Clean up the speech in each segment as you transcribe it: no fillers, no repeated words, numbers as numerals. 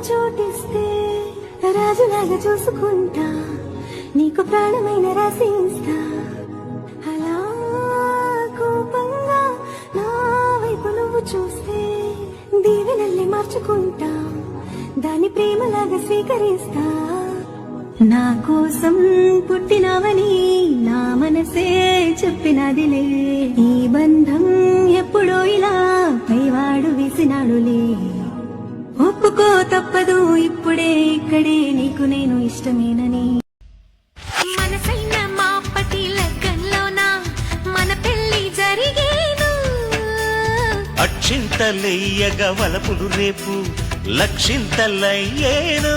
చోటిస్తే రాజులాగా చూసుకుంటా, నీకు ప్రాణమైన రాసిస్తా. అలా కోపంగా నా వైపు నువ్వు చూస్తే దీవెనల్ని మార్చుకుంటా, దాని ప్రేమలాగా స్వీకరిస్తా. నా కోసం పుట్టినవని నా మనసే చెప్పినదిలే, ఈ బంధం ఎప్పుడో ఇలా పైవాడు వేసినాడులే. ఒప్పుకో తప్పదు ఇప్పుడే ఇక్కడే, నీకు నేను ఇష్టమేనని. మనసైన మాపటి లగ్గంలోన మన పెళ్లి జరిగేను, అక్షింతలెయ్యగ వలపులు రేపు లక్షింతలయ్యేను.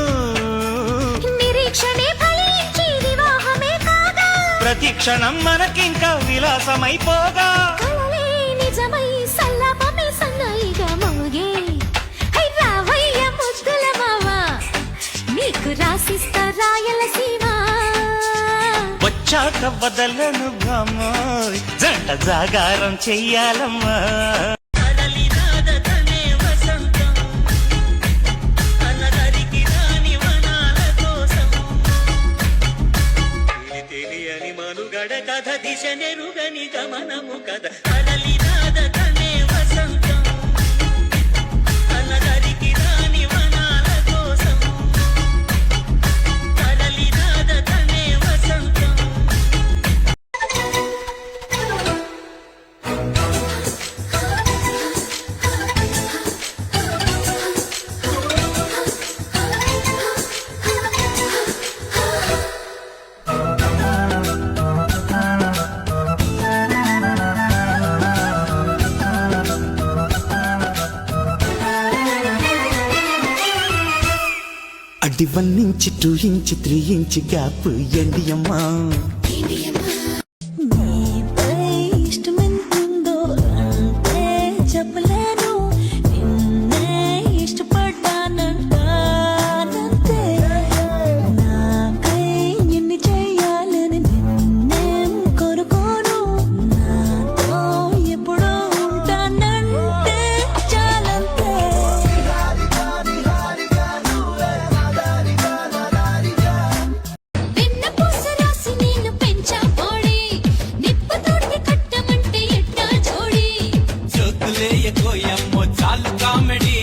నిరీక్షణే ఫలించి వివాహమే కాగా, ప్రతి క్షణం మనకింకా విలాసమైపోగా, కలలే నిజమై సల్లాపమే సన్నాయిగా మోగే. రావయ్య ముద్దుల మావా, నీకు రాసిస్తా రాయలసీమ. వచ్చాక వదలను బామ్మోయ్, జంట జాగారం చెయ్యాలమ్మా. కథ దిశ నెరుగని గమనము కథ అలలినాద తనే వసంతం, అన్నదరికి రాని వనాల కోసం అలలినాద తనే వసంతం. అడి 1 ఇంచ్ 2 ఇంచ్ 3 ఇంచ్ గ్యాప్ ఎండి అమ్మా. ఇష్టమెంతుందో అంటే చెప్పలేను, నిన్నే ఇష్టపడ్డానంటే నాకై ఎన్ని చెయ్యాలని నిన్నేం కోరుకోను, నాతో ఎప్పుడో ఉంటానంటే చాలంతే. చాలు కామెడీ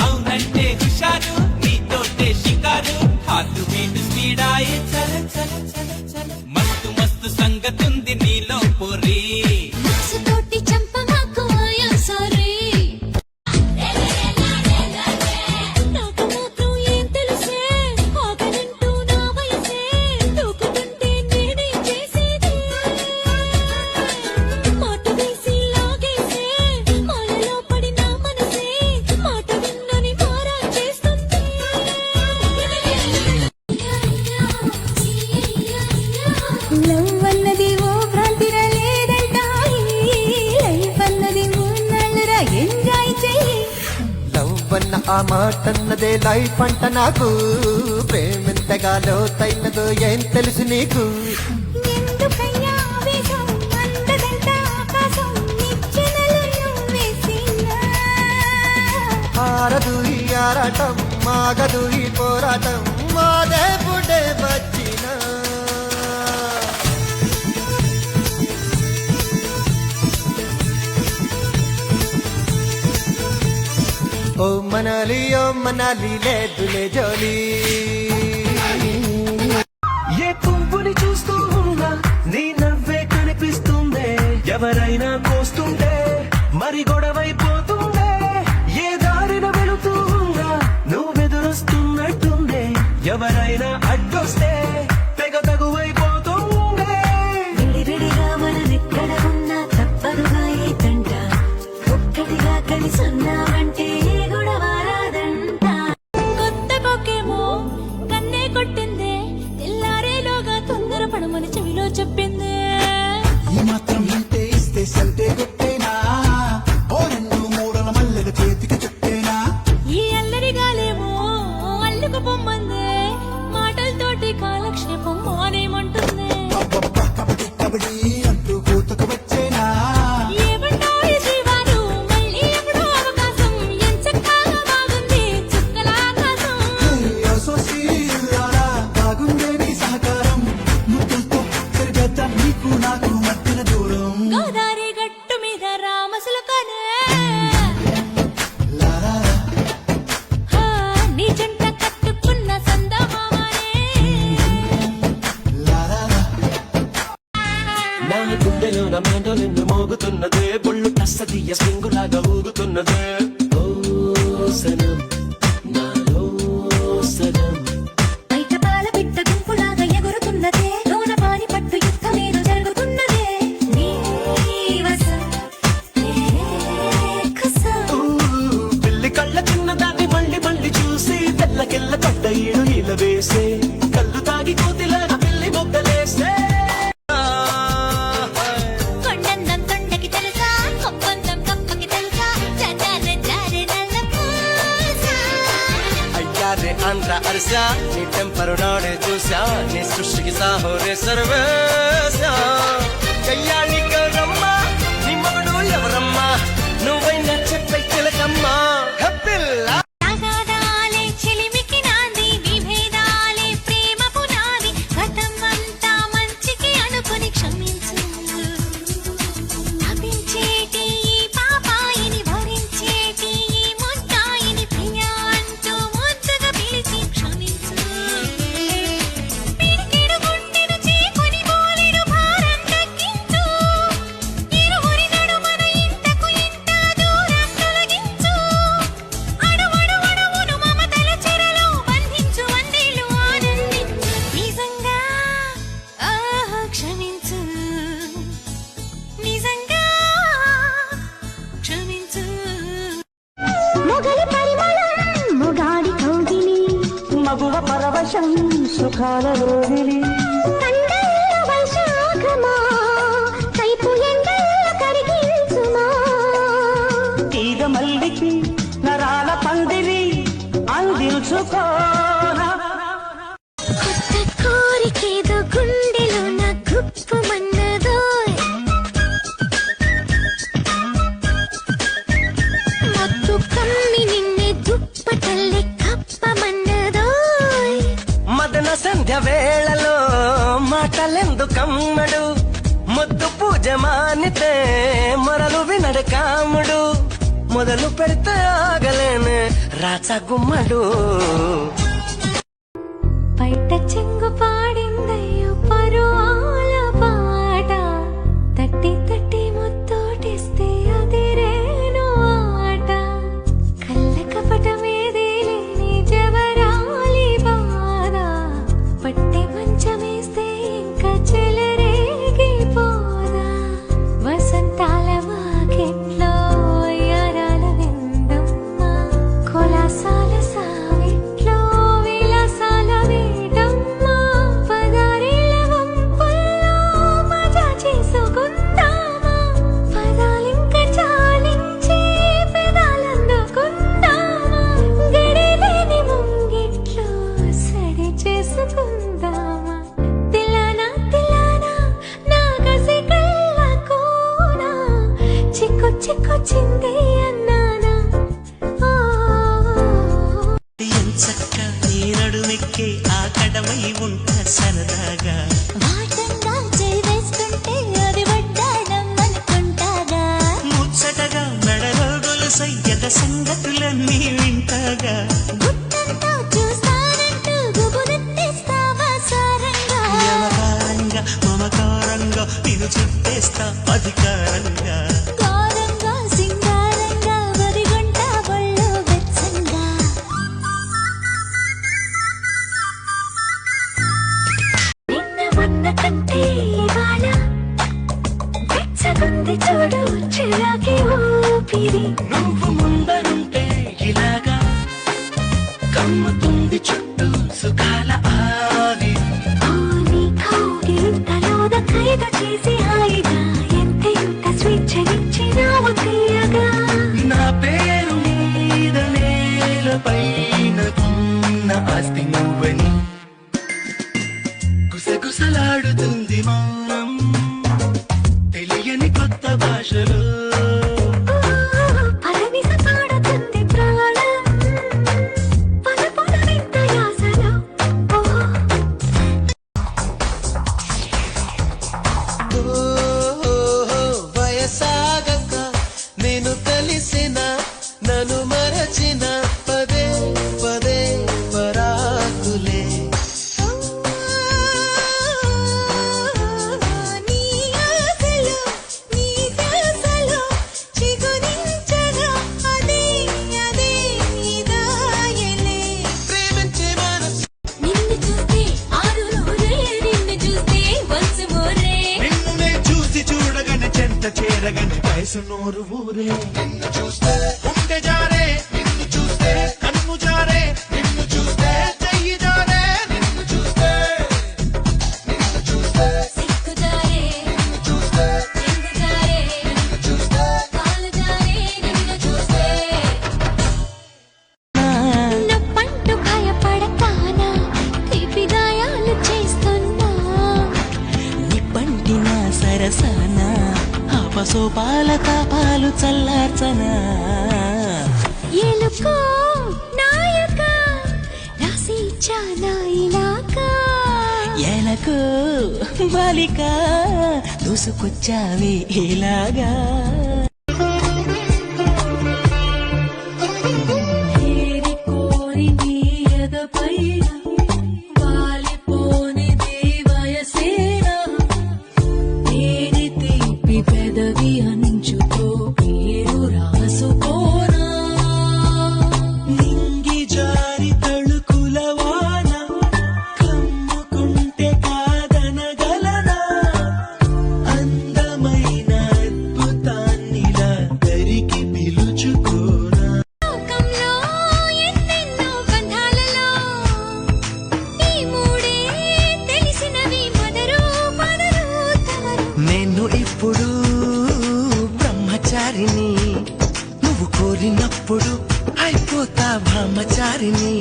అవునంటే హుషారు, నీతోటే షికారు, హార్ట్ బీట్ స్పీడాయే చల చల చల చల. మస్తు మస్తు సంగతుంది నీలో పోరీ, ఆ మాటన్నదే లైఫ్ అంట నాకు, ప్రేమెంతగా లోతైనదో ఏం తెలుసు నీకు. ఆరదు ఈ ఆరాటం, మాగదు ఈ పోరాటం, మాదే పుడే వచ్చిన. ఓ మనాలి లేదులే జోలి. ఏ పువ్వుని చూస్తూ ఉన్నా నీ నవ్వే కనిపిస్తుందే, ఎవరైనా కోస్తుంటే మరి గొడవైపోతుందే. ఏ దారిన వెళుతూ ఉన్నా నువ్వెదురొస్తున్నట్టుందే, ఎవరైనా అడ్డొస్తే తెగ తగువైపోతుందే. విడివిడిగా మనమెక్కడ ఉన్నా తప్పదుగా ఈ తంట, ఒక్కటిగా కలిసున్నామంటే గొడవ రాదంట. కొత్త కొక్కేమో కన్నే కొట్టిందే, తెల్లారేలోగా తొందర పడమని చెవిలో చెప్పిందే. ఈ మాత్రం ఇంతే ఇస్తే సంతే కొట్టేనా, ఓ రెండు గోదారి గట్టు మీద రామసులకనే నీ జంట కట్టుకున్న సందమామనే నా గుండెలో నా మెండోలిన్ను మోగుతున్నదే బొళ్ళు టస్సదియ స్ప్రింగులాగా ఊగుతున్నదే ఓ సనం నాలో సనం బయట పాల పిట్ట గుంపులాగా ఎగురుతున్నదే లోన పాని పట్టు యుద్ధమేదో జరుగుతున్నదే నీ వసం నీ కుసం పిల్లి కళ్ళ చిన్నదాన్ని మళ్ళీ మళ్ళీ చూసి తెల్లకెళ్ళ కొట్ట ఈడు ఇలా వేసే కళ్ళు తాగి కోతిలాగా పిల్లి మొగ్గలేసే కొండందం తొండకి తెలుసా కొప్పందం కప్పకి తెలుసా చటారే చారే నల్ల పూసా అయ్యారే ఆంధ్ర అరిసా నీ టెంపరు నాడే చూసా నీ సృష్టికి సాహోరే సర్వేశా కయ్యాళి గౌరమ్మా నీ మగడు ఎవరమ్మా నువ్వైనా చెప్పే తిలకమ్మా హెప్పిల్లా రాగాదాలే చెలిమికి నాంది విభేదాలే ప్రేమ పునాది గతం అంతా మంచికి అనుకుని క్షమించు తపించేటి ఈ పాపాయిని భరించేటి ఈ ముద్దాయిని ప్రియా అంటూ ముద్దుగా పిలిచి క్షమించు పిడికిడు గుండెను చీకొని బోలెడు భారం తగ్గించు ఇరువురి నడుమన ఇంతకు ఇంత దూరం తొలగించు అడువడువడువును మమతల చెరలో బంధించు వందేలు ఆనందించు నిజంగా క్షమించు నిజంగా క్షమించు మొగలి పరిమళం మొగాడి కౌగిలి మగువ పరవశం సుఖాల రోగిలి కండల వైశాఖమా కైపు ఎండల కరిగించుమా తీగ మల్లికి నరాల పందిరి అందించుకోనా కొత్త కోరికేదో గుండెలో నా గుప్పుమన్నదోయ్ మత్తు కమ్మి నిన్నే దుప్పటల్లే కప్పమన్నదోయ్ మదన సంధ్య వేళలో మాటలెందుకమ్మడు ముద్దు పూజ మానితే మొరలు వినడు కాముడు మొదలు పెడితే ఆగలేను రాచగుమ్మడు బయట చెంగు పాడిందయ్యో పరువాల పాట తట్టి తట్టి ముత్తోటిస్తే అదిరేను ఆట కళ్ళ కపటమేది లేని జవరాలి బాధ పట్టె మంచమేస్తే ఇంకా చెలరేగిపోదా వసంతాల వాకిట్లో యారాల విందమ్మ కొలాసాల సావిట్లో విలాసాల వేడమ్మ పదారేళ్ళ వంపుల్లో మజా చేసుకుందామా పదాలింక చాలించి పెదాలందుకుందామా గడిలేని ముంగిట్లో సడి చేసుకుందామా తిలానా తిలానా నా కసి కళ్ళ కోనా చిక్కు చిక్కు చింది అన్నానా ఎంచక్క నీ నడుమెక్కే ఆ కడవై ఉంట సరదాగా వాటంగా చేయి వేస్తుంటే అది వడ్డాడం అనుకుంటాగా ముచ్చటగా మెడలో గొలుసయ్యద సంగతులన్నీ వింటాగా గుట్టంతా చూస్తానంటూ గుబురెత్తేస్తావా సారంగా వ్యవహారంగా మమకారంగా నిన్ను చుట్టేస్తా అధికారంగా గారంగా సింగారంగా వరిగొంట ఒళ్ళు వెచ్చంగా నిన్న మొన్న కంటే ఇవాళ వెచ్చగుంది చూడు చిరాకి ఊపిరి నువ్వు ముందరుంటే ఇలాగా కమ్ముతుంది చుట్టూ సుఖాల ఆవి నీ కౌగిలింతలోన ఖైదు చేసి హాయిగా ఎంత ఎంత స్వేచ్ఛనిచ్చినావు తీయగా నా పేరు మీద నేలపైన ఉన్న ఆస్తి నువ్వని గుసగుసలాడుతుంది మౌనం తెలియని కొత్త భాషలో పరమిస పాడుతుంది ప్రాణం పద పద వింత యాసలో ఎరగని వయసు నోరు ఊరే నిన్ను చూస్తే ఉంటే జారే నిన్ను చూస్తే కన్ను జారే నిన్ను చూస్తే చెయ్యి జారే నిన్ను చూస్తే సిక్కు జారే చూస్తే చింగు జారే చూస్తే కాలు జారే నిన్ను చూస్తే నొప్పంటూ భయపడతానా తీపి గాయాలు చేస్తున్నా నిప్పంటిన సరసన ఆపసోపాల తాపాలు చల్లార్చనా ఎలుకో నాయక రాసి చానా ఇలాకా ఎలకు బాలిక దూసుకొచ్చావి ఇలాగా ఏరి కోరి నీ ఎదపైన వాలిపోనిది వయసేనా తేనె తీపి పెదవి అంచుతో పేరు రాసుకోనా నింగి జారి తళుకుల వాన కమ్ముకుంటే కాదనగలనా అందమైన అద్భుతాన్నిలా దరికి పిలుచుకోనా లోకంలో ఎన్నెన్నో బంధాలలో ఈ మూడే తెలిసినవి మొదరు తమరు నేను ఇప్పుడు బ్రహ్మచారిని నువ్వు కోరినప్పుడు అయిపోతా బ్రహ్మచారిని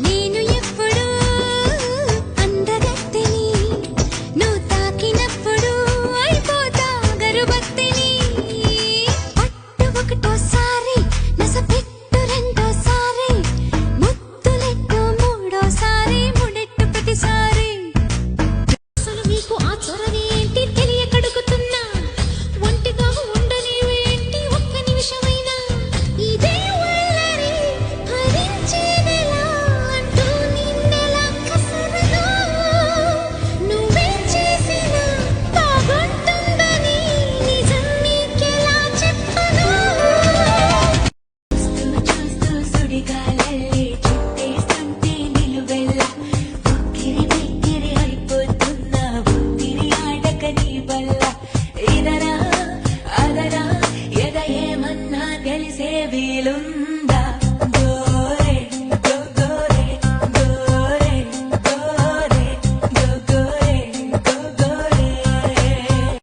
నేను ఎప్పుడు అందగత్తెని నువ్వు తాకినప్పుడు అయిపోతా గరుబత్తి